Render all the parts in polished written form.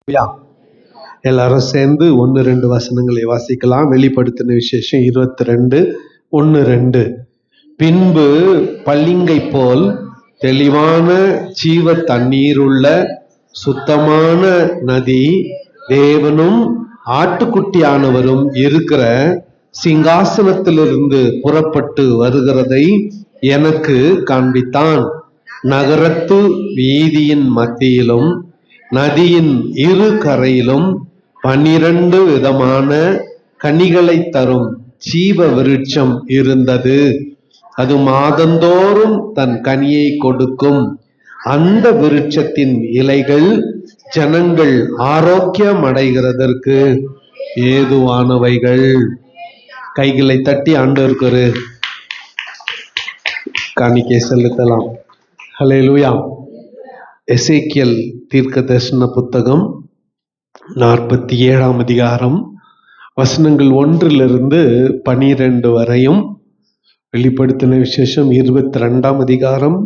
எல்லாரும் சேர்ந்து 1-2 வசனங்களை வாசிக்கலாம். வெளிப்படுத்தின விசேஷம் 22:1-2. பின்பு பளிங்கை போல் தெளிவான ஜீவ தண்ணீருள்ள சுத்தமான நதி தேவனும் ஆட்டுக்குட்டியானவரும் இருக்கிற சிங்காசனத்திலிருந்து புறப்பட்டு வருகிறதை எனக்கு காண்பித்தான். நகரத்து வீதியின் மத்தியிலும் நதியின் இரு கரையிலும் 12 விதமான கனிகளை தரும் ஜீவ விருட்சம் இருந்தது. அது மாதந்தோறும் தன் கனியை கொடுக்கும். அந்த விருட்சத்தின் இலைகள் ஜனங்கள் ஆரோக்கியம் அடைகிறதற்கு ஏதுவானவைகள். கைகளை தட்டி ஆண்டவருக்கு ஒரு காணிக்கை செலுத்தலாம். ஹல்லேலூயா. எசேக்கியேல் தீர்க்க தரிசன புத்தகம் 47ஆம் அதிகாரம் வசனங்கள் 1-12 வரையும், வெளிப்படுத்தின விசேஷம் 22ஆம் அதிகாரம்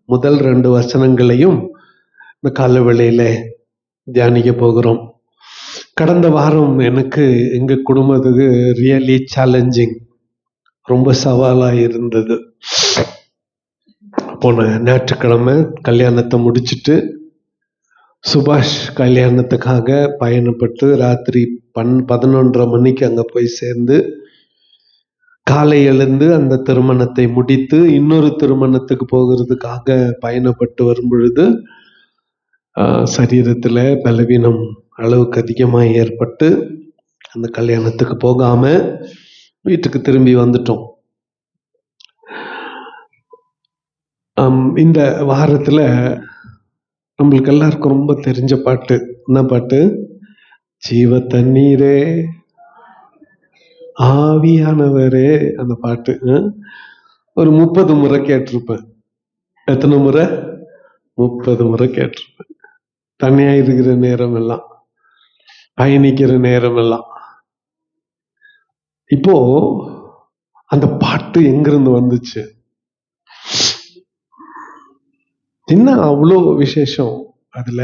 முதல் 2 வசனங்களையும் இந்த காலவேளையில தியானிக்க போகிறோம். கடந்த வாரம் எனக்கு எங்க குடும்பத்துக்கு ரியலி சேலஞ்சிங், ரொம்ப சவாலா இருந்தது. போன ஞாயிற்றுக்கிழமை கல்யாணத்தை முடிச்சுட்டு சுபாஷ் கல்யாணத்துக்காக பயணப்பட்டு ராத்திரி 11:30 மணிக்கு அங்க போய் சேர்ந்து காலை எழுந்து அந்த திருமணத்தை முடித்து இன்னொரு திருமணத்துக்கு போகிறதுக்காக பயணப்பட்டு வரும் பொழுது சரீரத்துல பலவீனம் அளவுக்கு அதிகமாக ஏற்பட்டு அந்த கல்யாணத்துக்கு போகாம வீட்டுக்கு திரும்பி வந்துட்டோம். இந்த வாரத்துல நம்மளுக்கு எல்லாருக்கும் ரொம்ப தெரிஞ்ச பாட்டு. என்ன பாட்டு? ஜீவ தண்ணீரே ஆவியானவரே. அந்த பாட்டு ஒரு 30 முறை கேட்டிருப்பேன். எத்தனை முறை? 30 முறை கேட்டிருப்பேன். தனியா இருக்கிற நேரம் எல்லாம், பயணிக்கிற நேரம் எல்லாம். இப்போ அந்த பாட்டு எங்கிருந்து வந்துச்சு? என்ன அவ்வளோ விசேஷம் அதுல?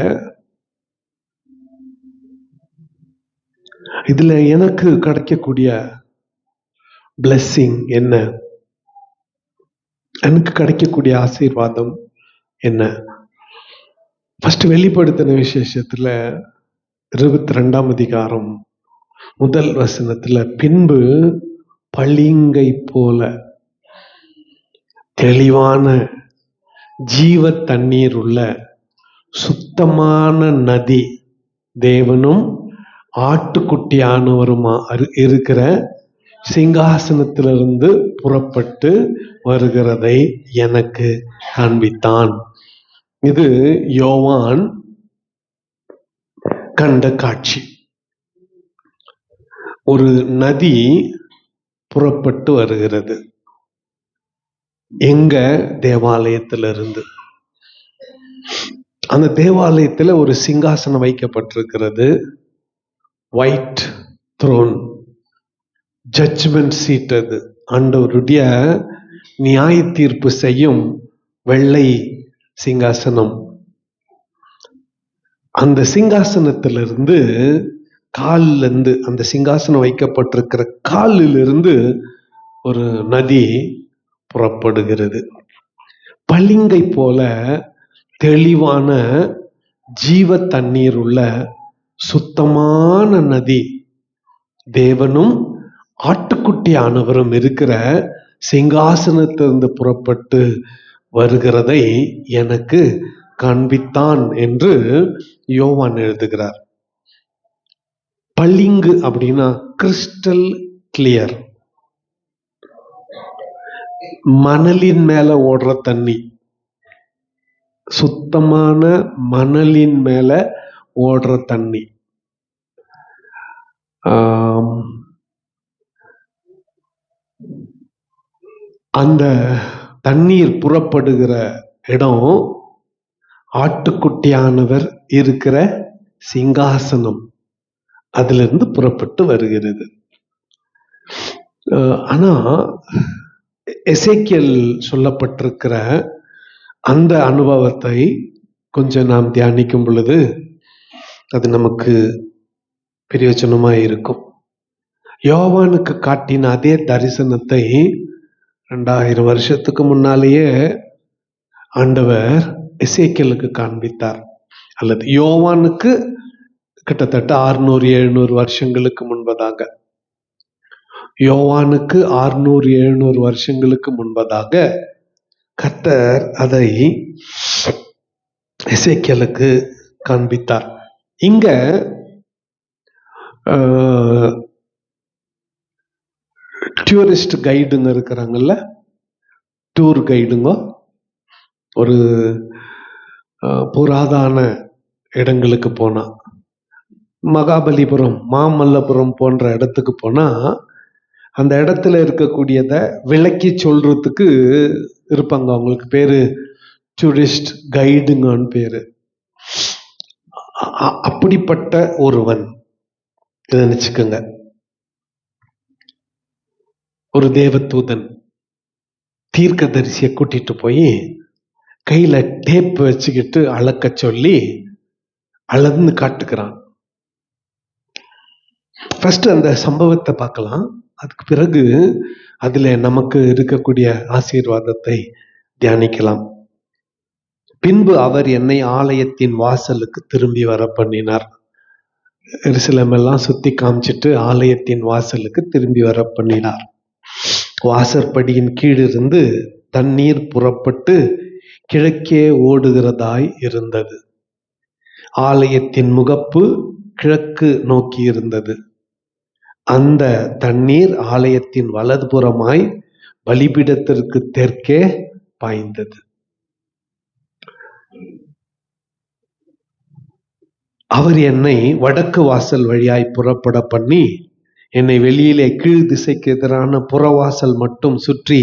இதுல எனக்கு கிடைக்கக்கூடிய பிளெஸ்ஸிங் என்ன? எனக்கு கிடைக்கக்கூடிய ஆசீர்வாதம் என்ன? ஃபர்ஸ்ட் வெளிப்படுத்தின விசேஷத்துல 22ஆம் அதிகாரம் முதல் வசனத்துல, பின்பு பளிங்கை போல தெளிவான ஜீவ தண்ணீர் உள்ள சுத்தமான நதி தேவனும் ஆட்டுக்குட்டியானவருமா இருக்கிற சிங்காசனத்திலிருந்து புறப்பட்டு வருகிறதை எனக்கு காண்பித்தான். இது யோவான் கண்ட காட்சி. ஒரு நதி புறப்பட்டு வருகிறது. எங்க? தேவாலயத்திலிருந்து. அந்த தேவாலயத்துல ஒரு சிங்காசனம் வைக்கப்பட்டிருக்கிறது. White throne, judgment seat. அது ஆண்டவருடைய நியாய தீர்ப்பு செய்யும் வெள்ளை சிங்காசனம். அந்த சிங்காசனத்திலிருந்து காலில் இருந்து, அந்த சிங்காசனம் வைக்கப்பட்டிருக்கிற காலிலிருந்து ஒரு நதி புறப்படுகிறது. பளிங்கை போல தெளிவான ஜீவ தண்ணீர் உள்ள சுத்தமான நதி தேவனும் ஆட்டுக்குட்டியானவரும் இருக்கிற சிங்காசனத்திலிருந்து புறப்பட்டு வருகிறதை எனக்கு காண்பித்தான் என்று யோவான் எழுதுகிறார். பளிங்கு அப்படின்னா கிறிஸ்டல் கிளியர். மணலின் மேல ஓடுற தண்ணி, சுத்தமான மணலின் மேல ஓடுற தண்ணி. அந்த தண்ணீர் புறப்படுகிற இடம் ஆட்டுக்குட்டியானவர் இருக்கிற சிங்காசனம், அதுல இருந்து புறப்பட்டு வருகிறது. ஆனா எசேக்கியேல் சொல்லப்பட்டிருக்கிற அந்த அனுபவத்தை கொஞ்சம் நாம் தியானிக்கும் பொழுது அது நமக்கு பிரயோஜனமா இருக்கும். யோவானுக்கு காட்டின அதே தரிசனத்தை 2000 வருஷத்துக்கு முன்னாலேயே ஆண்டவர் எசேக்கியேலுக்கு காண்பித்தார். அல்லது யோவானுக்கு கிட்டத்தட்ட 600-700 வருஷங்களுக்கு முன்பதாக, யோவானுக்கு 600-700 வருஷங்களுக்கு முன்பதாக கர்த்தர் அதை எசேக்கியேலுக்கு காண்பித்தார். இங்க டூரிஸ்ட் கைடுங்க இருக்கிறாங்கல்ல, டூர் கைடுங்க, ஒரு புராதான இடங்களுக்கு போனா, மகாபலிபுரம், மாமல்லபுரம் போன்ற இடத்துக்கு போனா அந்த இடத்துல இருக்கக்கூடியத விளக்கி சொல்றதுக்கு இருப்பாங்க. அவங்களுக்கு பேரு டூரிஸ்ட் கைடுங்கன்னு பேரு. அப்படிப்பட்ட ஒருவன் நினைச்சுக்கோங்க. ஒரு தேவதூதன் தீர்க்கதரிசியை கூட்டிட்டு போய் கையில டேப் வச்சுக்கிட்டு அளக்க சொல்லி அளந்து காட்டுக்கிறான். ஃபர்ஸ்ட் அந்த சம்பவத்தை பார்க்கலாம். அதுக்கு பிறகு அதுல நமக்கு இருக்கக்கூடிய ஆசீர்வாதத்தை தியானிக்கலாம். பின்பு அவர் என்னை ஆலயத்தின் வாசலுக்கு திரும்பி வர பண்ணினார். எருசலேம் எல்லாம் சுத்தி காமிச்சிட்டு ஆலயத்தின் வாசலுக்கு திரும்பி வர பண்ணினார். வாசற்படியின் கீழிருந்து தண்ணீர் புறப்பட்டு கிழக்கே ஓடுகிறதாய் இருந்தது. ஆலயத்தின் முகப்பு கிழக்கு நோக்கி இருந்தது. அந்த தண்ணீர் ஆலயத்தின் வலதுபுறமாய் பலிபீடத்திற்கு தெற்கே பாய்ந்தது. அவர் என்னை வடக்கு வாசல் வழியாய் புறப்பட பண்ணி என்னை வெளியிலே கீழ் திசைக்கு எதிரான புறவாசல் மட்டும் சுற்றி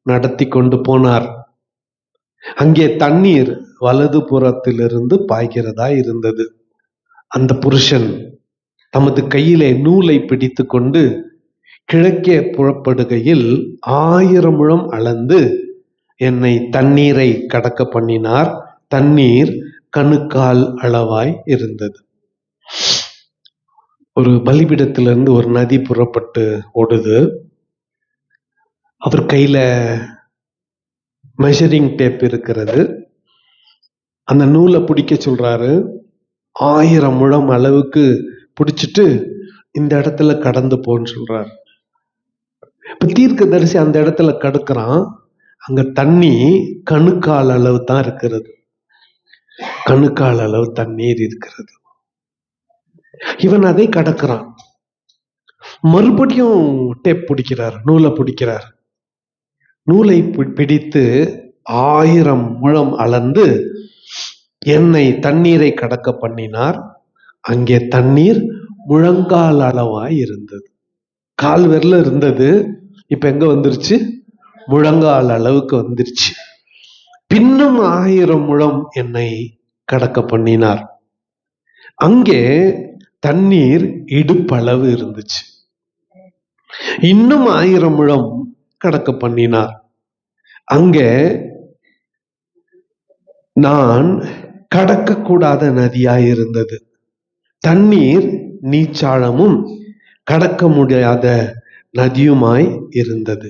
நடத்தி கொண்டு போனார். அங்கே தண்ணீர் வலது புறத்திலிருந்து பாய்கிறதா இருந்தது. அந்த புருஷன் தமது கையிலே நூலை பிடித்து கொண்டு கிழக்கே புறப்படுகையில் 1000 முழம் அளந்து என்னை தண்ணீரை கடக்க பண்ணினார். தண்ணீர் கணுக்கால் அளவாய் இருந்தது. ஒரு பலிபீடத்திலிருந்து ஒரு நதி புறப்பட்டு ஓடுது. அவர் கையில மெஷரிங் டேப் இருக்கிறது. அந்த நூலை பிடிக்க சொல்றாரு. 1000 முழம் அளவுக்கு பிடிச்சிட்டு இந்த இடத்துல கடந்து போன்னு சொல்றாரு. இப்ப தீர்க்கதரிசி அந்த இடத்துல கடக்குறான். அங்க தண்ணி கணுக்கால் அளவு தான் இருக்கிறது. கணுக்கால் அளவு தண்ணீர் இருக்கிறது. இவன் அதை கடக்கிறான். மறுபடியும் டேப் பிடிக்கிறார், நூலை பிடிக்கிறார். நூலை பிடித்து 1000 முழம் அளந்து என்னை தண்ணீரை கடக்க பண்ணினார். அங்கே தண்ணீர் முழங்கால் அளவாய் இருந்தது. கால் விரல இருந்தது, இப்ப எங்க வந்துருச்சு? முழங்கால் அளவுக்கு வந்துருச்சு. பின்னும் 1000 முழம் என்னை கடக்க பண்ணினார். அங்கே தண்ணீர் இடுப்பளவு இருந்துச்சு. இன்னும் 1000 முழம் கடக்க பண்ணினார். அங்கே நான் கடக்கக்கூடாத நதியாய் இருந்தது. தண்ணீர் நீச்சாளமும் கடக்க முடியாத நதியுமாய் இருந்தது.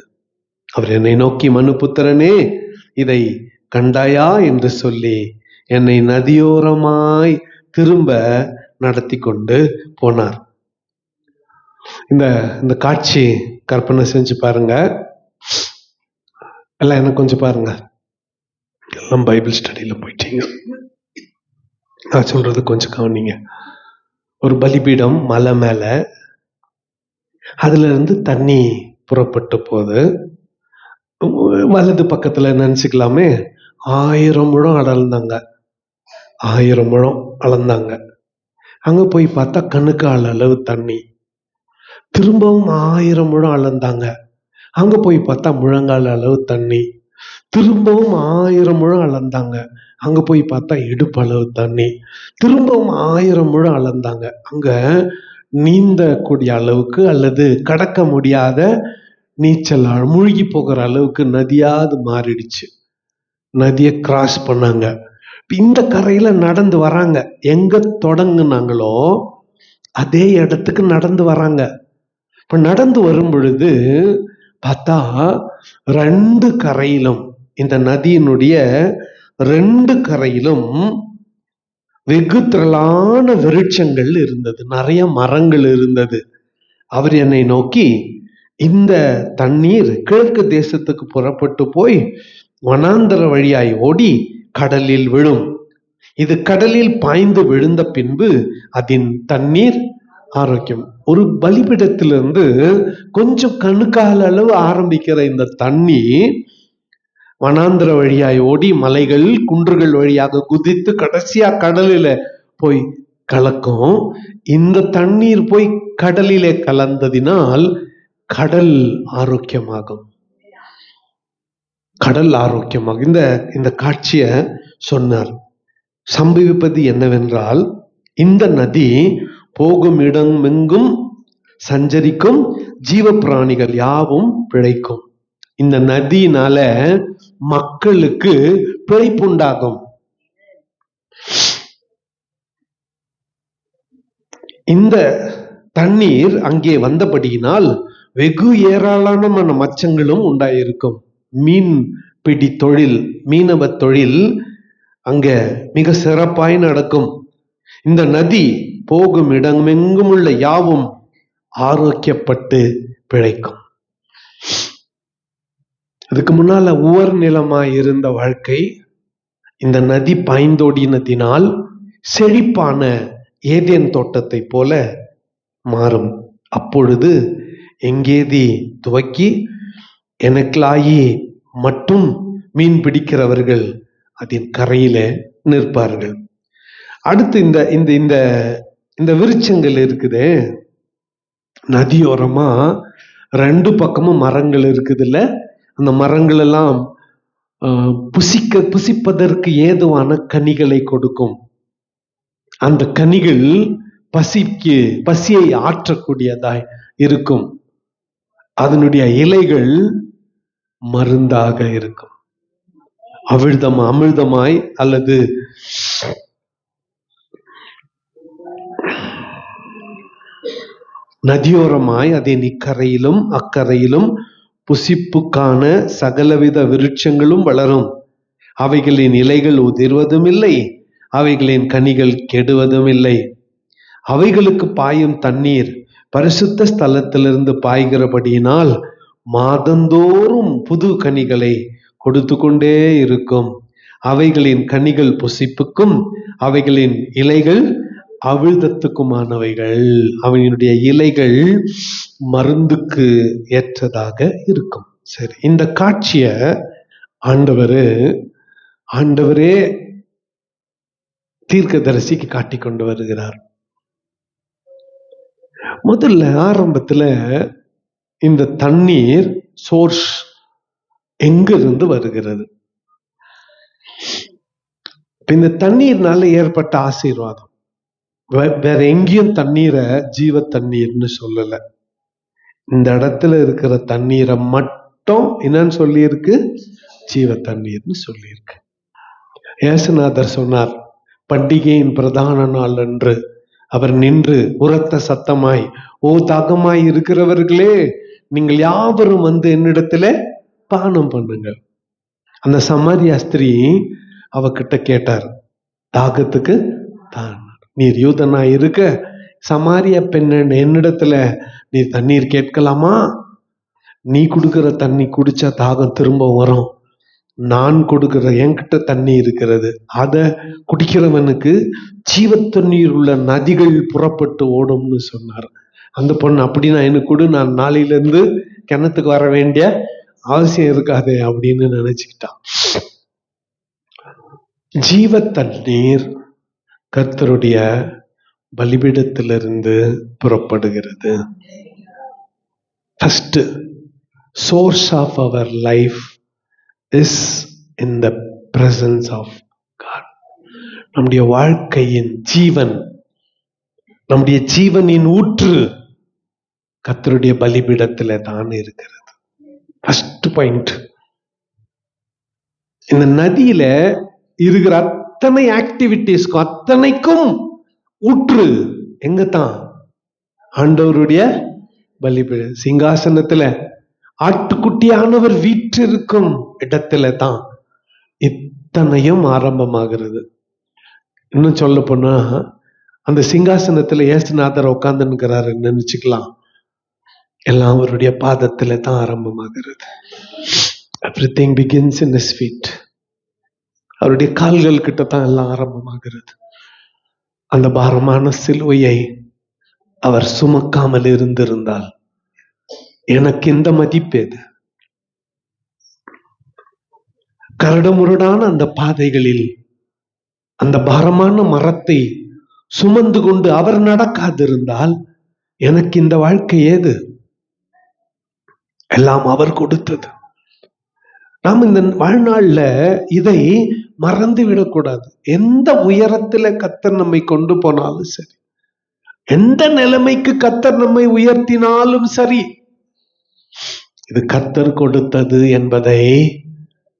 அவர் என்னை நோக்கி, மனுபுத்திரனே, இதை கண்டாயா என்று சொல்லி என்னை நதியோரமாய் திரும்ப நடத்தி கொண்டு போனார். இந்த காட்சி கற்பனை செஞ்சு பாருங்க. எல்லாம் எனக்கு கொஞ்சம் பாருங்க. எல்லாம் பைபிள் ஸ்டடியில போயிட்டீங்க. நான் சொல்றது கொஞ்சம் கவனிங்க. ஒரு பலிபீடம் மலை மேல, அதுல இருந்து தண்ணி புறப்பட்டு போகுது. வலது பக்கத்துல நினைச்சுக்கலாமே, 1000 முழம் அளந்தாங்க. 1000 முழம் அளந்தாங்க. அங்க போய் பார்த்தா கணுக்கால் அளவு தண்ணி. திரும்பவும் 1000 முழம் அளந்தாங்க. அங்க போய் பார்த்தா முழங்கால் அளவு தண்ணி. திரும்பவும் 1000 முழம் அளந்தாங்க. அங்க போய் பார்த்தா இடுப்பளவு தண்ணி. திரும்பவும் 1000 முழம் அளந்தாங்க. அங்க நீந்தக்கூடிய அளவுக்கு அல்லது கடக்க முடியாத நீச்சல் மூழ்கி போகிற அளவுக்கு நதியாவது மாறிடுச்சு. நதியை கிராஸ் பண்ணாங்க. இந்த கரையில நடந்து வராங்க. எங்க தொடங்குனாங்களோ அதே இடத்துக்கு நடந்து வராங்க. இப்ப நடந்து வரும் பொழுது பார்த்தா 2 கரையிலும், இந்த நதியினுடைய 2 கரையிலும் வெகு திரளான விருட்சங்கள் இருந்தது, நிறைய மரங்கள் இருந்தது. அவர் என்னை நோக்கி, இந்த தண்ணீர் கிழக்கு தேசத்துக்கு புறப்பட்டு போய் வனாந்தர வழியாய் ஓடி கடலில் விழும். இது கடலில் பாய்ந்து விழுந்த பின்பு அதன் தண்ணீர் ஆரோக்கியம். ஒரு பலிபிடத்திலிருந்து கொஞ்சம் கணுக்கால் அளவு ஆரம்பிக்கிற இந்த தண்ணி வனாந்திர வழியாய் ஓடி மலைகள் குன்றுகள் வழியாக குதித்து கடைசியா கடலில போய் கலக்கும். இந்த தண்ணீர் போய் கடலிலே கலந்ததினால் கடல் ஆரோக்கியமாகும். கடல் ஆரோக்கியமாகும். இந்த காட்சியை சொன்னார். சம்பவிப்பது என்னவென்றால், இந்த நதி போகும் இடமெங்கும் சஞ்சரிக்கும் ஜீவ பிராணிகள் யாவும் பிழைக்கும். இந்த நதியினால மக்களுக்கு பிழைப்புண்டாகும். இந்த தண்ணீர் அங்கே வந்தபடியினால் வெகு ஏராளமான மச்சங்களும் உண்டாயிருக்கும். மீன் பிடி தொழில், மீனவ தொழில் அங்க மிக சிறப்பாய் நடக்கும். இந்த நதி போகும் இடமெங்கும் உள்ள யாவும் ஆரோக்கியப்பட்டு பிழைக்கும். அதுக்கு முன்னால உவர் நிலமாய் இருந்த வாழ்க்கை இந்த நதி பாய்ந்தோடினதினால் செழிப்பான ஏதேன் தோட்டத்தை போல மாறும். அப்பொழுது எங்கேதி துவக்கி எனக்லாயி மட்டும் மீன் பிடிக்கிறவர்கள் அதன் கரையில நிற்பார்கள். அடுத்து இந்த இந்த இந்த இந்த விருட்சங்கள் இருக்குதே, நதியோரமா 2 பக்கமும் மரங்கள் இருக்குதுல்ல, அந்த மரங்கள் எல்லாம் புசிப்பதற்கு ஏதுவான கனிகளை கொடுக்கும். அந்த கனிகள் பசியை ஆற்றக்கூடியதாய் இருக்கும். அதனுடைய இலைகள் மருந்தாக இருக்கும். அமிர்தமாய் அல்லது நதியோரமாய் அதன் இக்கரையிலும் அக்கரையிலும் புசிப்புக்கான சகலவித விருட்சங்களும் வளரும். அவைகளின் இலைகள் உதிர்வதும் இல்லை, அவைகளின் கனிகள் கெடுவதும் இல்லை. அவைகளுக்கு பாயும் தண்ணீர் பரிசுத்த ஸ்தலத்திலிருந்து பாய்கிறபடியினால் மாதந்தோறும் புது கனிகளை கொடுத்து கொண்டே இருக்கும். அவைகளின் கனிகள் புசிப்புக்கும் அவைகளின் இலைகள் அவிழ்தத்துக்குமானவைகள். அவனுடைய இலைகள் மருந்துக்கு ஏற்றதாக இருக்கும். சரி, இந்த காட்சிய ஆண்டவரே தீர்க்கதரிசிக்கு காட்டி கொண்டு வருகிறார். முதல்ல ஆரம்பத்துல இந்த தண்ணீர் சோர்ஸ் எங்கிருந்து வருகிறது? இந்த தண்ணீர்னால ஏற்பட்ட ஆசீர்வாதம் வேற எங்கேயும் தண்ணீரை ஜீவ தண்ணீர்னு சொல்லல. இந்த இடத்துல இருக்கிற தண்ணீரை மட்டும் என்னன்னு சொல்லியிருக்கு? ஜீவ தண்ணீர்னு சொல்லியிருக்கு. இயேசுநாதர் சொன்னார், பண்டிகையின் பிரதான நாள் அன்று அவர் நின்று உரத்த சத்தமாய், ஓ தாகமாய் இருக்கிறவர்களே, நீங்கள் யாவரும் வந்து என்னிடத்துல பானம் பண்ணுங்கள். அந்த சமாரியா ஸ்திரீ அவகிட்ட கேட்டார், தாகத்துக்கு தான், நீர் யூதனாய் இருக்க சமாரிய பெண் என்னிடத்துல நீ தண்ணீர் கேட்கலாமா? நீ கொடுக்கிற தண்ணி குடிச்சா தாகம் திரும்ப வரும். நான் கொடுக்கிற என்கிட்ட தண்ணி இருக்கிறது, அதை குடிக்கிறவனுக்கு ஜீவ தண்ணீர் உள்ள நதிகள் புறப்பட்டு ஓடும்னு சொன்னார். அந்த பொண்ணு, அப்படின்னா எனக்கு கொடு, நான் நாளையில இருந்து கிணத்துக்கு வர வேண்டிய அவசியம் இருக்காதே அப்படின்னு நினைச்சுக்கிட்டான். ஜீவ தண்ணீர் கர்த்தருடைய பலிபீடத்திலிருந்து புறப்படுகிறது. First source of our life is in the presence of God. நம்முடைய வாழ்க்கையின் ஜீவன், நம்முடைய ஜீவனின் ஊற்று கர்த்தருடைய பலிபீடத்துல தான் இருக்கிறது. First point. இந்த நதியில இருக்கிற அத்தனை ஆக்டிவிட்டிஸ்க்கும் அத்தனைக்கும் ஊற்று எங்கதான்? ஆண்டவருடைய பலிபீட சிங்காசனத்துல ஆட்டுக்குட்டியானவர் வீற்றிருக்கும் இடத்துல தான் இத்தனையும் ஆரம்பமாகிறது. இன்னும் சொல்ல போனா அந்த சிங்காசனத்துல ஏசுநாதர் உட்கார்ந்துருக்கிறாரு நினைச்சுக்கலாம். எல்லாம் அவருடைய பாதத்துல தான் ஆரம்பமாகிறது. Everything begins in his feet. அவருடைய கால்கள் கிட்ட தான் எல்லாம் ஆரம்பமாகிறது. அந்த பாரமான சிலுவையை அவர் சுமக்காமல் இருந்திருந்தால் எனக்கு இந்த மதிப்பு எது? கரடுமுரடான அந்த பாதைகளில் அந்த பாரமான மரத்தை சுமந்து கொண்டு அவர் நடக்காதிருந்தால் எனக்கு இந்த வாழ்க்கை ஏது? எல்லாம் அவர் கொடுத்தது. நாம் இந்த வாழ்நாள்ல இதை மறந்து விடக்கூடாது. எந்த உயரத்துல கர்த்தர் நம்மை கொண்டு போனாலும் சரி, எந்த நிலைமைக்கு கர்த்தர் நம்மை உயர்த்தினாலும் சரி, இது கர்த்தர் கொடுத்தது என்பதை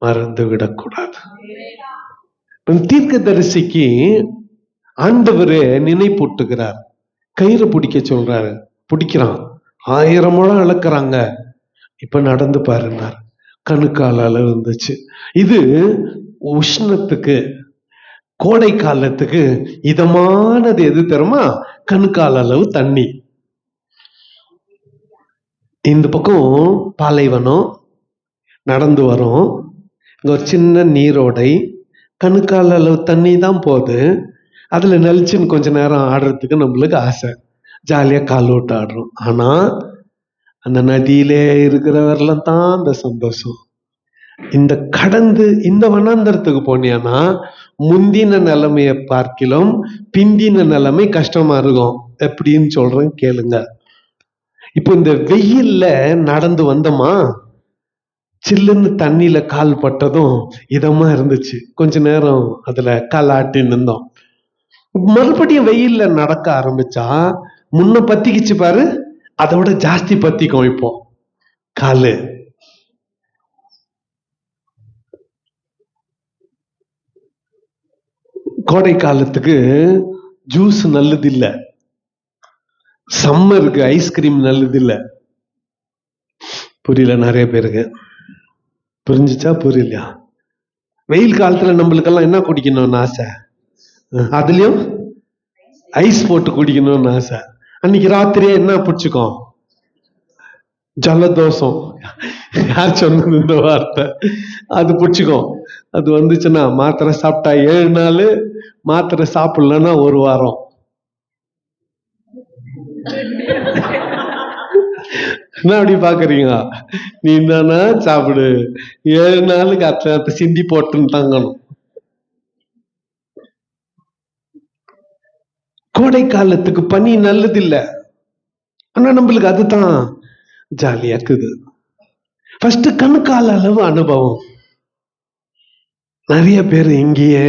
மறந்து விடக்கூடாது. தீர்க்கதரிசிக்கு ஆண்டவரே நினைப்பூட்டுகிறார். கயிறு பிடிக்க சொல்றாரு, பிடிக்கிறான். 1000 முழம் அளக்குறாங்க. இப்ப நடந்து பாருன்னார். கணுக்கால் அளவு இருந்துச்சு. இது உஷ்ணத்துக்கு, கோடை காலத்துக்கு இதமானது எது தெரியுமா? கணுக்கால் அளவு தண்ணி. இந்த பக்கம் பாலைவனம், நடந்து வரும். இங்க ஒரு சின்ன நீரோடை, கணுக்கால் அளவு தண்ணி தான் போகுது. அதுல நெளிச்சுன்னு கொஞ்ச நேரம் ஆடுறதுக்கு நம்மளுக்கு ஆசை, ஜாலியா கால் ஓட்டு ஆடுறோம். ஆனா அந்த நதியிலே இருக்கிறவரெல்லாம் தான் அந்த சந்தோஷம். இந்த கடந்து இந்த வனாந்தரத்துக்கு போனியானா முந்தின நிலைமையை பார்க்கிலும் பிந்தின நிலைமை கஷ்டமா இருக்கும். எப்படின்னு சொல்றேன் கேளுங்க. இப்போ இந்த வெயில்ல நடந்து வந்தோமா, சில்லுன்னு தண்ணியில கால் பட்டதும் இதமா இருந்துச்சு. கொஞ்ச நேரம் அதுல கால் ஆட்டி நின்றோம். மறுபடியும் வெயில்ல நடக்க ஆரம்பிச்சா முன்ன பத்திக்கிச்சு பாரு, அதை விட ஜாஸ்தி பத்திக்கும் இப்போ காலு. கோடை காலத்துக்கு ஜூஸ் நல்லது இல்ல, சம்மருக்கு ஐஸ்கிரீம் நல்லது இல்ல. புரியல நிறைய பேருக்கு. புரிஞ்சுச்சா புரியலையா? வெயில் காலத்துல நம்மளுக்கெல்லாம் என்ன குடிக்கணும்னு ஆசை, அதுலயும் ஐஸ் போட்டு குடிக்கணும்னு ஆசை. அன்னைக்கு ராத்திரியே என்ன பிடிச்சுக்கோ, ஜலதோஷம். யார் சொன்னது இந்த வார்த்தை? அது பிடிச்சுக்கோ. அது வந்துச்சுன்னா மாத்திரை சாப்பிட்டா 7 நாள், மாத்திரை சாப்பிடலன்னா 1 வாரம். என்ன அப்படி பாக்குறீங்க? நீ தானா சாப்பிடு, 7 நாளுக்கு அத்த சிந்தி போட்டுன்னு தாங்கணும். கோடை காலத்துக்கு பனி நல்லது இல்ல, ஆனா நம்மளுக்கு அதுதான் ஜாலியா இருக்குது. ஃபர்ஸ்ட் கணுக்கால் அளவு அனுபவம். நிறைய பேர் இங்கேயே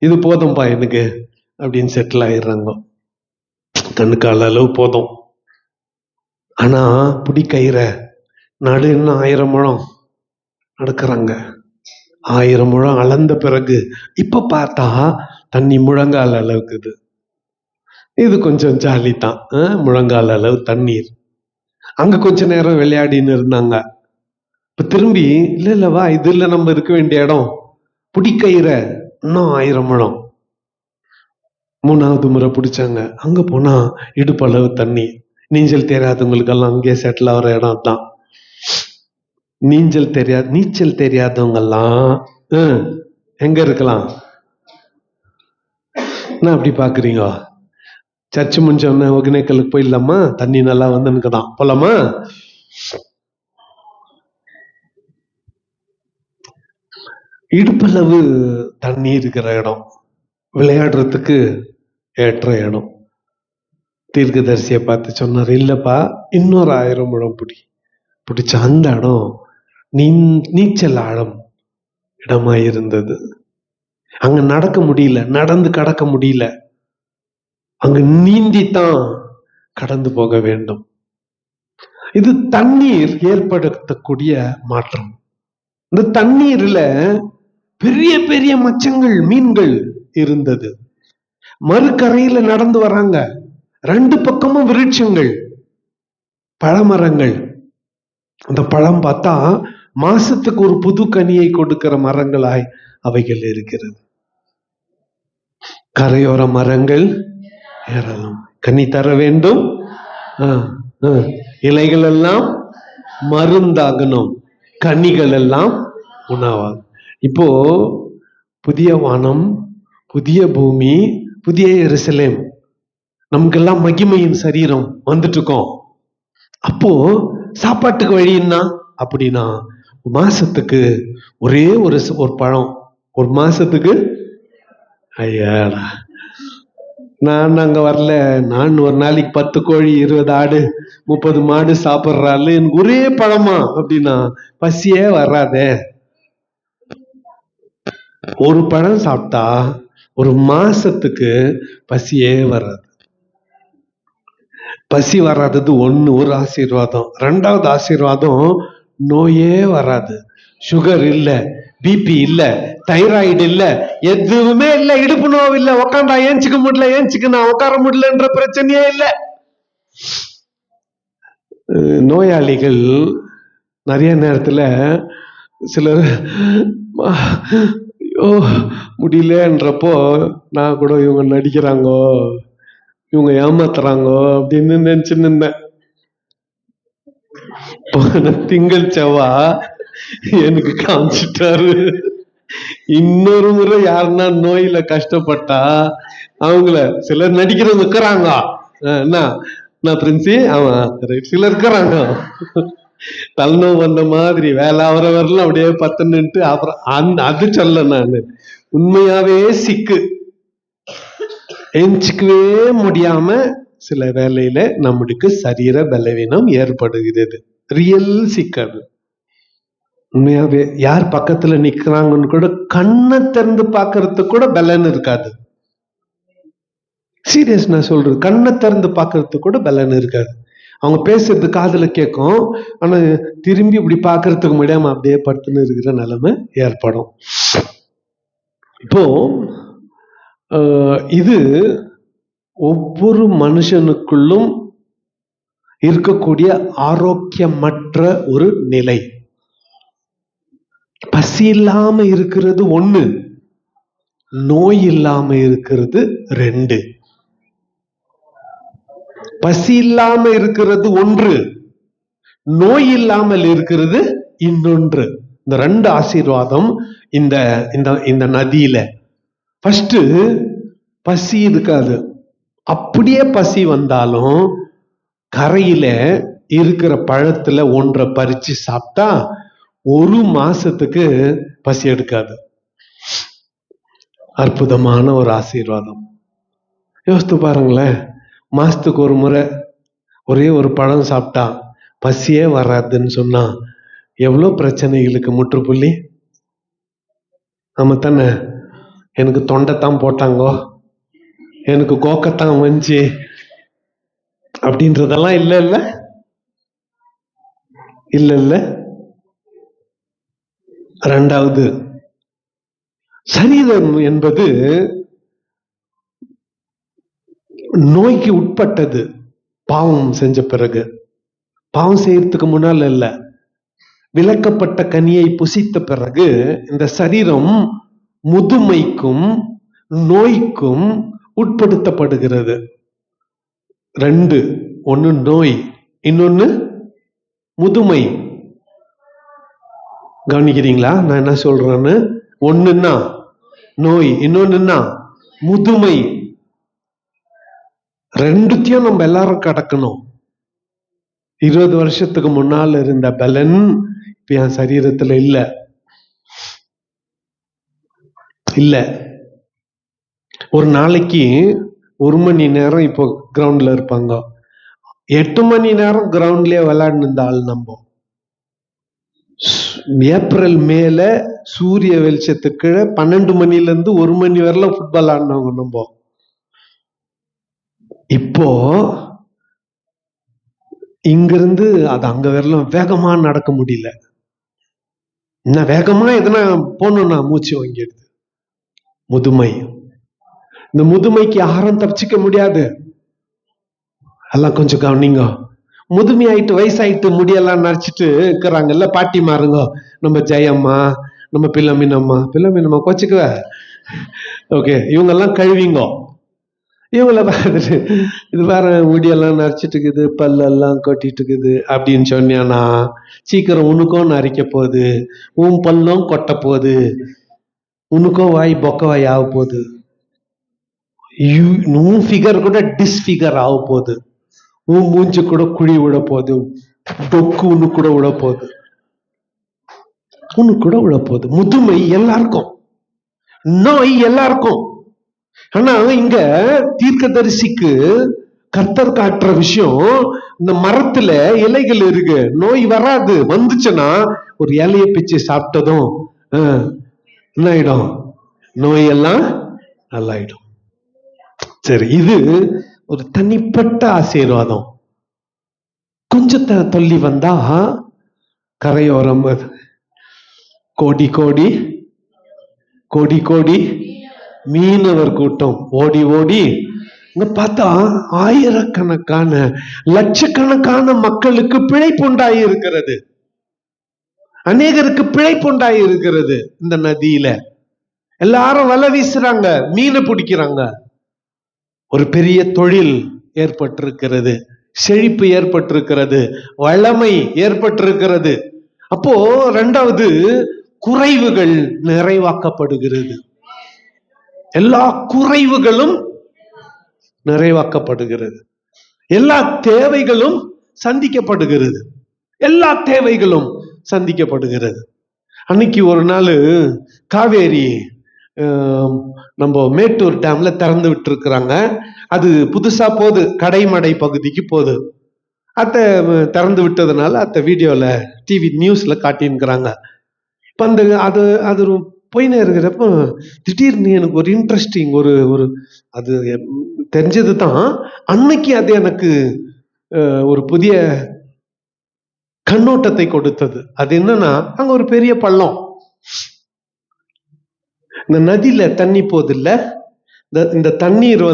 இது போதும்பா எனக்கு அப்படின்னு செட்டில் ஆயிடுறாங்க. கணுக்கால் அளவு போதும். ஆனா பிடிக்கயிற நடு இன்னும் 1000 முழம் நடக்கிறாங்க. 1000 முழம் அளந்த பிறகு இப்ப பார்த்தா தண்ணி முழங்கால் அளவுக்குது. இது கொஞ்சம் ஜாலி தான். முழங்கால் அளவு தண்ணீர். அங்க கொஞ்ச நேரம் விளையாடின்னு இருந்தாங்க. இப்ப திரும்பி இல்ல வா, இதுல நம்ம இருக்க வேண்டிய இடம், பிடிக்கயிற இன்னும் 1000 முழம். 3வது முறை பிடிச்சாங்க. அங்க போனா இடுப்பளவு தண்ணி. நீச்சல் தெரியாதவங்களுக்கெல்லாம் அங்கேயே செட்டில் ஆகிற இடம் தான். நீச்சல் தெரியாதவங்கெல்லாம் எங்க இருக்கலாம்? என்ன அப்படி பாக்குறீங்க? சர்ச்சு முடிஞ்சோடனே ஒகேனக்கலுக்கு போயிடலாமா? தண்ணி நல்லா வந்து தான் போலாமா? இடுப்பளவு தண்ணி இருக்கிற இடம், விளையாடுறதுக்கு ஏற்ற இடம். தீர்க்கதரிசியை பார்த்து சொன்னார், இல்லப்பா இன்னொரு 1000 முழம் பிடிச்ச அந்த இடம் நீச்சல் ஆழம் இடமா இருந்தது. அங்க நடக்க முடியல, நடந்து கடக்க முடியல, அங்க நீந்தித்தான் கடந்து போக வேண்டும். இது தண்ணீர் ஏற்படுத்தக்கூடிய மாற்றம். இந்த தண்ணீர்ல பெரிய பெரிய மச்சங்கள் மீன்கள் இருந்தது. மறுக்கரையில நடந்து வராங்க, 2 பக்கமும் விருட்சங்கள், பழமரங்கள். அந்த பழம் பார்த்தா மாசத்துக்கு ஒரு புது கனியை கொடுக்கிற மரங்களாய் அவைகள் இருக்கிறது. கரையோர மரங்கள் ஏராளம், கனி தர வேண்டும், இலைகள் எல்லாம் மருந்தாகணும், கனிகள் எல்லாம் உணவாகும். இப்போ புதிய வானம், புதிய பூமி, புதிய எருசலேம், நமக்கெல்லாம் மகிமையின் சரீரம் வந்துட்டு இருக்கோம். அப்போ சாப்பாட்டுக்கு வழி என்ன அப்படின்னா, மாசத்துக்கு ஒரே ஒரு பழம், ஒரு மாசத்துக்கு. ஐயாடா, நான் அங்க வரல. நான் ஒரு நாளைக்கு 10 கோழி, 20 ஆடு, 30 மாடு சாப்பிட்றாள், எனக்கு ஒரே பழமா அப்படின்னா பசியே வராதே. ஒரு பழம் சாப்பிட்டா ஒரு மாசத்துக்கு பசியே வராது. பசி வராதது ஒரு ஆசீர்வாதம். 2வது ஆசீர்வாதம், நோயே வராது. சுகர் இல்ல, பிபி இல்ல, தைராய்டு இல்ல, எதுவுமே இல்ல. இடுப்பு நோவு இல்ல, உக்காண்டா ஏஞ்சிக்க முடியல, ஏஞ்சிக்க உட்கார முடியலன்ற பிரச்சனையே இல்ல. நோயாளிகள் நிறைய நேரத்துல சிலர் முடியலன்றப்போ நான் கூட இவங்க நடிக்கிறாங்கோ, இவங்க ஏமாத்துறாங்கோ அப்படின்னு நினைச்சுன்னு இருந்தேன். திங்கள் செவ்வா எனக்கு காமிச்சிட்டாரு. இன்னொரு முறை யாருன்னா நோயில கஷ்டப்பட்டா அவங்கள சிலர் நடிக்கிற இருக்கிறாங்க. நான் பிரின்சி அவன் சிலர் இருக்கிறாங்க, தலைநோவு வந்த மாதிரி வேலை அவரை வரலாம் அப்படியே பத்துன்னுட்டு. அப்புறம் அது சொல்ல, நான் உண்மையாவே சிக்கு எஞ்சிக்கவே முடியாம சில வேலையில நம்மளுக்கு சரீர பலவீனம் ஏற்படுகிறது. ரியல் சிக்கல். உண்மையாவே யார் பக்கத்துல நிக்கிறாங்கன்னு கூட கண்ணை திறந்து பாக்குறதுக்கு கூட பலன் இருக்காது. சீரியஸ் நான் சொல்றது, கண்ணை திறந்து பாக்குறதுக்கு கூட பலன் இருக்காது. அவங்க பேசுறது காதுல கேட்கும், ஆனா திரும்பி இப்படி பாக்குறதுக்கு முடியாம அப்படியே படுத்துன்னு இருக்கிற நிலைமை ஏற்படும். இப்போ இது ஒவ்வொரு மனுஷனுக்குள்ளும் இருக்கக்கூடிய ஆரோக்கியமற்ற ஒரு நிலை. பசி இல்லாம இருக்கிறது 1, நோய் இல்லாம இருக்கிறது 2. பசி இல்லாம இருக்கிறது 1, நோய் இல்லாமல் இருக்கிறது இன்னொன்று. இந்த 2 ஆசீர்வாதம் இந்த நதியில. ஃபர்ஸ்ட் பசி இருக்காது. அப்படியே பசி வந்தாலும் கரையில இருக்கிற பழத்துல 1 பறிச்சு சாப்பிட்டா ஒரு மாசத்துக்கு பசி எடுக்காது. அற்புதமான ஒரு ஆசீர்வாதம். யோசித்து பாருங்களேன், மாசத்துக்கு ஒரு முறை ஒரே ஒரு பழம் சாப்பிட்டா பசியே வராதுன்னு சொன்னா எவ்வளவு பிரச்சனைகளுக்கு முற்றுப்புள்ளி. நம்ம தானே, எனக்கு தொண்டைத்தான் போட்டாங்கோ, எனக்கு கோக்கத்தான் வந்துச்சு அப்படின்றதெல்லாம் இல்ல இல்ல இல்ல இல்ல. 2வது, சரீரம் என்பது நோய்க்கு உட்பட்டது. பாவம் செஞ்ச பிறகு, பாவம் செய்யறதுக்கு முன்னால இல்ல, விலக்கப்பட்ட கனியை புசித்த பிறகு இந்த சரீரம் முதுமைக்கும் நோய்க்கும் உட்படுத்தப்படுகிறது. 2, ஒன்னு நோய், இன்னொன்னு முதுமை. கவனிக்கிறீங்களா நான் என்ன சொல்றேன்னு? ஒண்ணுன்னா நோய், இன்னொன்னுன்னா முதுமை. 2த்தையும் நம்ம எல்லாரும் கடக்கணும். 20 வருஷத்துக்கு முன்னால் இருந்த பலன் இப்ப என் சரீரத்துல இல்ல. ஒரு நாளைக்கு 1 மணி நேரம் இப்போ கிரவுண்ட்ல இருப்பாங்க, 8 மணி நேரம் கிரவுண்ட்லயே விளையாடுன ஆள் நம்ம. ஏப்ரல் மேல சூரிய வெளிச்சத்துக்கு 12 மணில இருந்து 1 மணி வரலாம் ஃபுட்பால் ஆடினவங்க நம்ம. இப்போ இங்கிருந்து அது அங்க வரலாம் வேகமா நடக்க முடியல. இன்னும் வேகமா எதனா போகணும்னா மூச்சு வாங்கிடுது. முதுமை. இந்த முதுமைக்கு யாரும் தப்பிச்சுக்க முடியாது. எல்லாம் கொஞ்சம் கவனிங்க. முதுமையாயிட்டு வயசாயிட்டு முடியெல்லாம் நரைச்சிட்டு இருக்கிறாங்கல்ல பாட்டி மாறுங்க, நம்ம ஜெயம்மா, நம்ம பிள்ளமினம்மா கோச்சுக்குவ. ஓகே, இவங்கெல்லாம் கழுவிங்க. இவங்கள பார்த்துட்டு இது வேற முடியெல்லாம் நரைச்சிட்டு இருக்குது, பல்லெல்லாம் கொட்டிட்டு இருக்குது அப்படின்னு சொன்னியானா சீக்கிரம் உனக்கும் நரைக்க போகுது, உன் பல்லும் கொட்ட போகுது, உனக்கும் வாய் பொக்க வாய் ஆக போகுது, உன் ஃபிகர் கூட டிஸ்ஃபிகர் ஆக போகுது, உன் மூஞ்சு கூட குழி விட போகுது, டொக்கு உனக்கு கூட விட போகுது, உனக்கு கூட விட போகுது. முதுமை எல்லாருக்கும், நோய் எல்லாருக்கும். ஆனா இங்க தீர்க்கதரிசிக்கு கர்த்தர் காட்டுற விஷயம், இந்த மரத்துல இலைகள் இருக்கு, நோய் வராது. வந்துச்சுன்னா ஒரு இலையை பிச்சு சாப்பிட்டதும் என்ன ஆயிடும்? நோயெல்லாம் நல்லாயிடும். சரி, இது ஒரு தனிப்பட்ட ஆசீர்வாதம். கொஞ்சத்தை சொல்லி வந்தா கரையோரம் கோடி கோடி கோடி கோடி மீனவர் கூட்டம் ஓடி ஓடி இங்க பார்த்தா ஆயிரக்கணக்கான லட்சக்கணக்கான மக்களுக்கு பிழைப்பு உண்டாகி இருக்கிறது. அநேகருக்கு பிழைப்பு உண்டாகி இருக்கிறது. இந்த நதியில எல்லாரும் வலை வீசுறாங்க, மீனை பிடிக்கிறாங்க. ஒரு பெரிய தொழில் ஏற்பட்டிருக்கிறது, செழிப்பு ஏற்பட்டிருக்கிறது, வளமை ஏற்பட்டிருக்கிறது. அப்போ இரண்டாவது, குறைவுகள் நிறைவாக்கப்படுகிறது. எல்லா குறைவுகளும் நிறைவாக்கப்படுகிறது, எல்லா தேவைகளும் சந்திக்கப்படுகிறது, எல்லா தேவைகளும் சந்திக்கப்படுகிறது. அன்னைக்கு ஒரு நாள் காவேரி நம்ம மேட்டூர் டேம்ல திறந்து விட்டு இருக்கிறாங்க. அது புதுசா போகுது, கடைமடை பகுதிக்கு போகுது. அத்தை திறந்து விட்டதுனால அத்தை வீடியோல டிவி நியூஸ்ல காட்டின்னுக்கிறாங்க. இப்ப அந்த அது அது போயினே இருக்கிறப்ப திடீர்னு எனக்கு ஒரு இன்ட்ரெஸ்டிங் ஒரு அது தெரிஞ்சது தான். அன்னைக்கு அது எனக்கு ஒரு புதிய கண்ணோட்டத்தை கொடுத்தது. அது என்னன்னா, அங்க ஒரு பெரிய பள்ளம், இந்த நதியில தண்ணி போகுது இல்ல, இந்த தண்ணீர்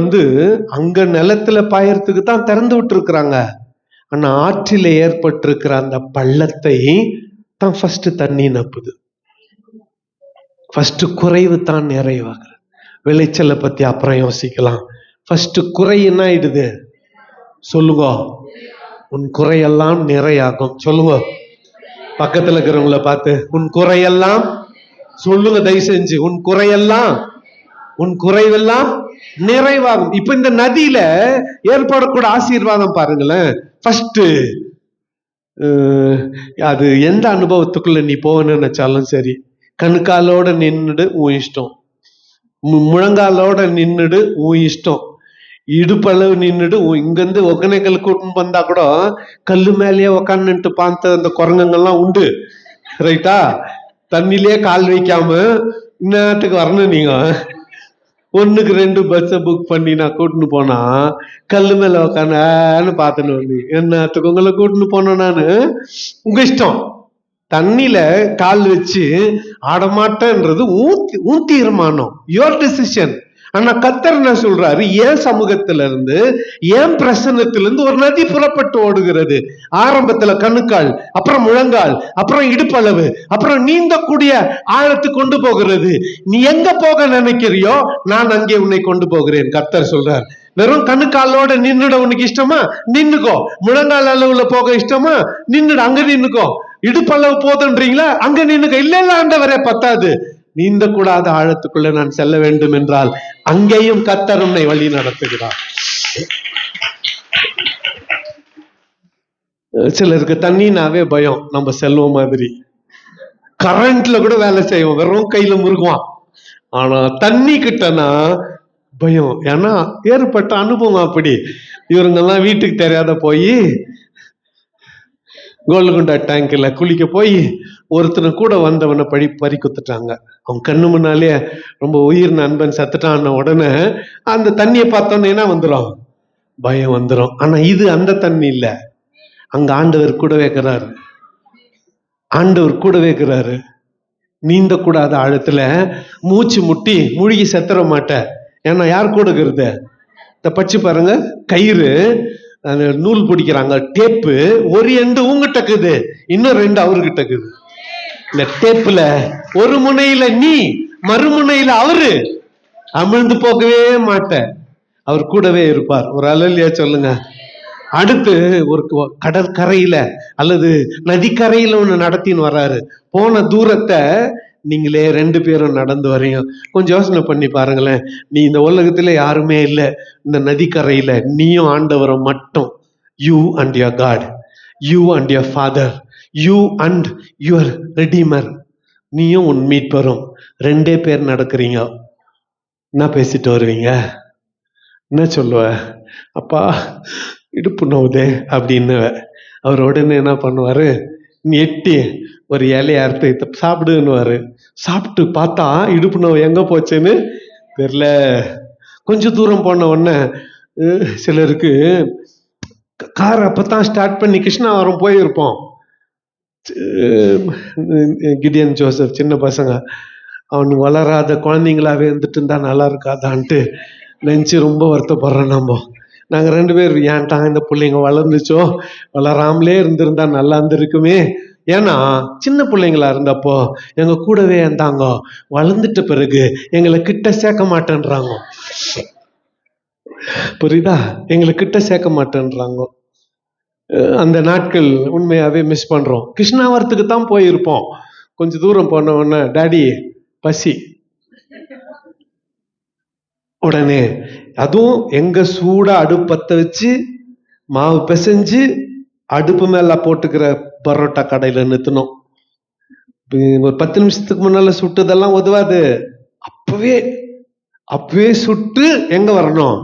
அங்க நிலத்துல பாயறதுக்கு தான் திறந்து விட்டு இருக்கிறாங்க. ஆனா ஆற்றில ஏற்பட்டிருக்கிற அந்த பள்ளத்தை தான் ஃபர்ஸ்ட் தண்ணி நப்புது. ஃபர்ஸ்ட் குறைவு தான் நிறைவாகிறது. விளைச்சலை பத்தி அப்புறம் யோசிக்கலாம். ஃபர்ஸ்ட் குறை என்ன ஆயிடுது சொல்லுங்க? உன் குறையெல்லாம் நிறையாகும். சொல்லுங்க பக்கத்துல இருக்கிறவங்கள பார்த்து, உன் குறையெல்லாம் சொல்லுங்க தயவு செஞ்சு, உன் குறையெல்லாம், உன் குறைவெல்லாம் நிறைவாகும். இப்ப இந்த நதியில ஏற்படக்கூடிய ஆசீர்வாதம் பாருங்களேன். ஃபர்ஸ்ட் அது எந்த அனுபவத்துக்குள்ள நீ போகணும்னு நினைச்சாலும் சரி, கணுக்காலோட நின்னுடு உன் இஷ்டம், முழங்காலோட நின்னுடு உன் இஷ்டம், இடுப்பளவு நின்னுடு இங்கிருந்து ஒகனைகள் கூட்டின்னு வந்தா கூட கல்லு மேலேயே உக்காந்துட்டு பார்த்த அந்த குரங்கங்கள்லாம் உண்டு, ரைட்டா? தண்ணிலே கால் வைக்காம இன்னத்துக்கு வரணும். நீங்க 1க்கு 2 பஸ் புக் பண்ணி நான் கூட்டின்னு போனா கல்லு மேல உக்காந்து பார்த்துன்னு வந்து என்னத்துக்கு உங்களை கூட்டின்னு போனோம் நானு? உங்க இஷ்டம். தண்ணியில கால் வச்சு ஆடமாட்டேன்றது உன் தீர்மானம், யுவர் டிசிஷன். ஆனா கர்த்தர் என்ன சொல்றாரு? ஏன் சமூகத்தில இருந்து, ஏன் பிரசன்னத்திலிருந்து ஒரு நதி புறப்பட்டு ஓடுகிறது. ஆரம்பத்துல கணுக்கால், அப்புறம் முழங்கால், அப்புறம் இடுப்பளவு, அப்புறம் நீந்தக்கூடிய ஆழத்துக்கு கொண்டு போகிறது. நீ எங்க போக நினைக்கிறியோ நான் அங்கே உன்னை கொண்டு போகிறேன். கர்த்தர் சொல்றார். வெறும் கணுக்காலோட நின்னுட உனக்கு இஷ்டமா? நின்னுக்கோ. முழங்கால் அளவுல போக இஷ்டமா? நின்னுட, அங்க நின்னுக்கோ. இடுப்பளவு போதுன்றீங்களா? அங்க நின்னுக்க. இல்ல இல்ல ஆண்டவரே பத்தாது, நீந்த கூடாத ஆழத்துக்குள்ள நான் செல்ல வேண்டும் என்றால் அங்கேயும் கர்த்தர் உன்னை வழி நடத்துகிறார். சிலருக்கு தண்ணினாவே பயம். நம்ம செல்வம் மாதிரி கரண்ட்ல கூட வேலை செய்வோம், வெறும் கையில முருகுவான். ஆனா தண்ணி கிட்டனா பயம். ஏன்னா ஏற்பட்ட அனுபவம் அப்படி. இவருங்கெல்லாம் வீட்டுக்கு தெரியாத போய் கோல்குண்டா டேங்க்ல குளிக்க போய் ஒருத்தனை கூட வந்தவனை பறி குத்துட்டாங்க. அவன் கண்ணு முன்னாலே ரொம்ப உயிர் நண்பன் சத்துட்டான். உடனே அந்த தண்ணியை பார்த்தோன்னே என்ன வந்துடும்? பயம் வந்துடும். ஆனா இது அந்த தண்ணி இல்ல. அங்க ஆண்டவர் கூடவே இருக்கிறாரு, ஆண்டவர் கூடவே இருக்கிறாரு. நீந்தக்கூடாத ஆழத்துல மூச்சு முட்டி மூழ்கி செத்துற மாட்ட. ஏன்னா யார் கூட இருக்கிறது? இந்த பச்சு பாருங்க, கயிறு, அந்த நூல் பிடிக்கிறாங்க, டேப்பு, ஒரு எண்டு உங்ககிட்ட இருக்குது, இன்னும் 2 அவர்கிட்ட இருக்குது. இந்த டேப்புல ஒரு முனையில நீ, மறுமுனையில அவரு. அமிழ்ந்து போகவே மாட்ட, அவர் கூடவே இருப்பார். ஒரு அல்லேலூயா சொல்லுங்க. அடுத்து ஒரு கடற்கரையில அல்லது நதிக்கரையில ஒண்ணு நடத்தின்னு வர்றாரு. போன தூரத்தை நீங்களே 2 பேரும் நடந்து வரீங்க. கொஞ்சம் யோசனை பண்ணி பாருங்களேன். நீ இந்த உலகத்துல யாருமே இல்லை, இந்த நதிக்கரையில நீயும் ஆண்டவரும் மட்டும். You and your God, you and your father, you and your redeemer. நீயும் உன் மீட்பரும் 2 பேர் நடக்கிறீங்க. என்ன பேசிட்டு வருவீங்க? என்ன சொல்லுவ? அப்பா இடுப்பு நோவுதே அப்படின்னு. அவர் உடனே என்ன பண்ணுவாரு? நீ எட்டி ஒரு இலைய அறுத்து சாப்பிடுன்னுவாரு. சாப்பிட்டு பார்த்தா இடுப்பு நோவு எங்க போச்சுன்னு தெரியல. கொஞ்சம் தூரம் போன உடனே சிலருக்கு கார் அப்பதான் ஸ்டார்ட் பண்ணி கிருஷ்ணாவரம் போயிருப்போம். கிடியன் ஜோசப் சின்ன பசங்க, அவனுக்கு வளராத குழந்தைங்களாவே இருந்துட்டு இருந்தா நல்லா இருக்காதான்ட்டு நினைச்சு ரொம்ப வருத்தப்படுறோம். நாங்க 2 பேர் ஏன்டா இந்த பிள்ளைங்க வளர்ந்துச்சோ, வளராமலே இருந்திருந்தா நல்லா இருந்திருக்குமே. ஏன்னா சின்ன பிள்ளைங்களா இருந்தப்போ எங்க கூடவே இருந்தாங்க, வளர்ந்துட்ட பிறகு எங்களை கிட்ட சேர்க்க மாட்டேன்றாங்க. புரியுதா? எங்களை கிட்ட சேர்க்க மாட்டேன்றாங்க. அந்த நாட்கள் உண்மையாவே மிஸ் பண்றோம். கிருஷ்ணாவரத்துக்கு தான் போயிருப்போம். கொஞ்சம் தூரம் போன உடனே டாடி பசி. உடனே அதுவும் எங்க சூடா அடுப்பத்த வச்சு மாவு பிசைஞ்சு அடுப்பு மேல போட்டுக்கிற பரோட்டா கடையில நிறுத்தணும். ஒரு 10 நிமிஷத்துக்கு முன்னால சுட்டதெல்லாம் உதவாது. அப்பவே சுட்டு எங்க வரணும்?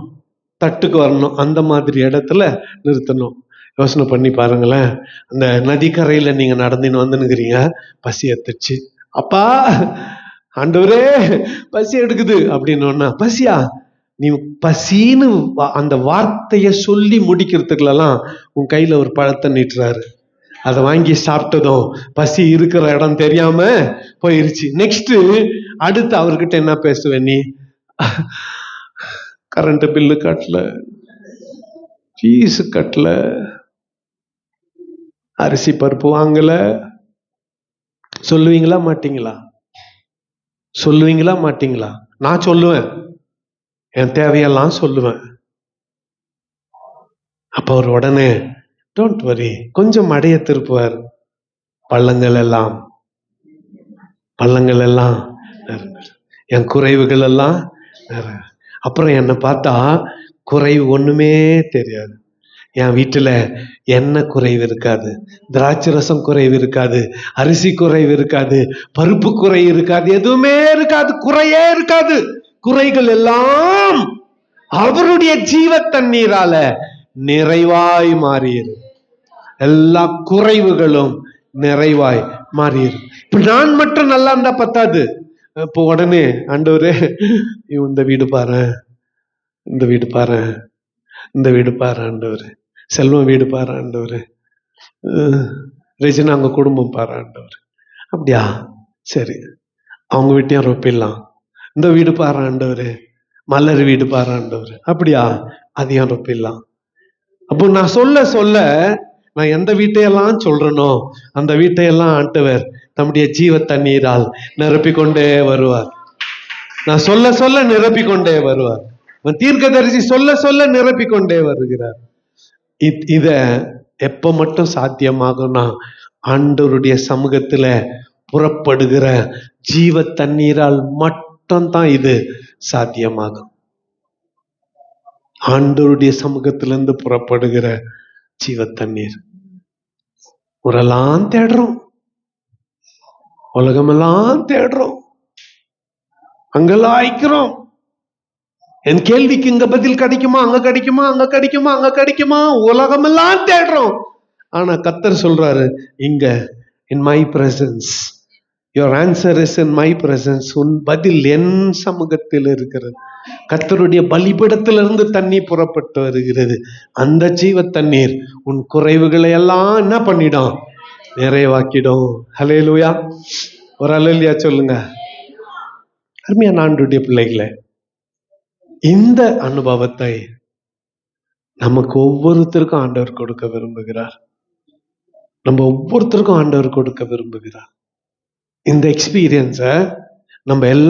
தட்டுக்கு வரணும். அந்த மாதிரி இடத்துல நிறுத்தணும். யோசனை பண்ணி பாருங்களேன். அந்த நதிக்கரையில நீங்க நடந்துன்னு வந்துனுக்கிறீங்க, பசி எடுத்துச்சு. அப்பா ஆண்டவரே பசி எடுக்குது அப்படின்னா, பசியா? நீ பசின்னு அந்த வார்த்தைய சொல்லி முடிக்கிறதுக்குலாம் உன் கையில ஒரு பழத்தை நீட்டுறாரு. அதை வாங்கி சாப்பிட்டதும் பசி இருக்கிற இடம் தெரியாம போயிருச்சு. நெக்ஸ்ட் அடுத்து அவர்கிட்ட என்ன பேசுவேன்? நீ கரண்ட் பில்லு கட்டல, ஃபீஸ் கட்டல, அரிசி பருப்பு வாங்கல. சொல்லுவீங்களா மாட்டீங்களா? சொல்லுவீங்களா மாட்டீங்களா? நான் சொல்லுவேன், என் தேவையெல்லாம் சொல்லுவேன். அப்ப அவர் உடனே டோன்ட் வரி, கொஞ்சம் மடைய திருப்புவார். பள்ளங்கள் எல்லாம் என் குறைவுகள் எல்லாம். அப்புறம் என்னை பார்த்தா குறைவு ஒண்ணுமே தெரியாது. என் வீட்டுல எண்ணெய் குறைவு இருக்காது, திராட்சை ரசம் குறைவு இருக்காது, அரிசி குறைவு இருக்காது, பருப்பு குறை இருக்காது, எதுவுமே இருக்காது, குறையே இருக்காது. குறைகள் எல்லாம் அவருடைய ஜீவ தண்ணீரால நிறைவாய் மாறியது. எல்லா குறைவுகளும் நிறைவாய் மாறியது. இப்ப நான் மட்டும் நல்லா இருந்தா பத்தாது. இப்போ உடனே ஆண்டவரே இந்த வீடு பாரு, இந்த வீடு பாரு, இந்த வீடு பாரு ஆண்டவரே, செல்வம் வீடு பாரு ஆண்டவரே, ரெஜினா அவங்க குடும்பம் பாரு ஆண்டவர். அப்படியா? சரி, அவங்க வீட்டையும் ரொப்பிடலாம். இந்த வீடு பாரு ஆண்டவரே, மலர் வீடு பாரு ஆண்டவர். அப்படியா? அதையும் ரொப்பிடலாம். அப்போ நான் சொல்ல சொல்ல நான் எந்த வீட்டையெல்லாம் சொல்றேனோ அந்த வீட்டையெல்லாம் ஆண்டவர் தம்முடைய ஜீவ தண்ணீரால் நிரப்பிக்கொண்டே வருவார். நான் சொல்ல சொல்ல நிரப்பிக்கொண்டே வருவார். தீர்க்கதரிசி சொல்ல சொல்ல நிரப்பிக்கொண்டே வருகிறார். இத எப்ப மட்டும் சாத்தியமாகும்னா ஆண்டவருடைய சமூகத்துல புறப்படுகிற ஜீவ தண்ணீரால் மட்டும்தான் இது சாத்தியமாகும். ஆண்டவருடைய சமூகத்திலிருந்து புறப்படுகிற ஜீவ தண்ணீர். ஊரெல்லாம் தேடுறோம், உலகமெல்லாம் தேடுறோம், அங்கெல்லாம் ஆய்க்கிறோம். என் கேள்விக்கு இங்க பதில் கிடைக்குமா, அங்க கிடைக்குமா, அங்க கிடைக்குமா, அங்க கிடைக்குமா, உலகமெல்லாம் தேடுறோம். ஆனா கர்த்தர் சொல்றாரு, இங்க in my presence, your answer is in my presence. உன் பதில் என் சமூகத்தில் இருக்கிறது. கர்த்தருடைய பலிபீடத்திலிருந்து தண்ணீர் புறப்பட்டு வருகிறது. அந்த ஜீவ தண்ணீர் உன் குறைவுகளை எல்லாம் என்ன பண்ணிடும்? நிறைவாக்கிடும். ஹல்லேலூயா. ஒரு அல்லேலூயா சொல்லுங்க. அருமையான ஆண்டவருடைய பிள்ளைகளே, இந்த அனுபவத்தை நமக்கு ஒவ்வொருத்தருக்கும் ஆண்டவர் கொடுக்க விரும்புகிறார். நம்ம ஒவ்வொருத்தருக்கும் ஆண்டவர் கொடுக்க விரும்புகிறார். இந்த எக்ஸ்பீரியன்ஸ நம்ம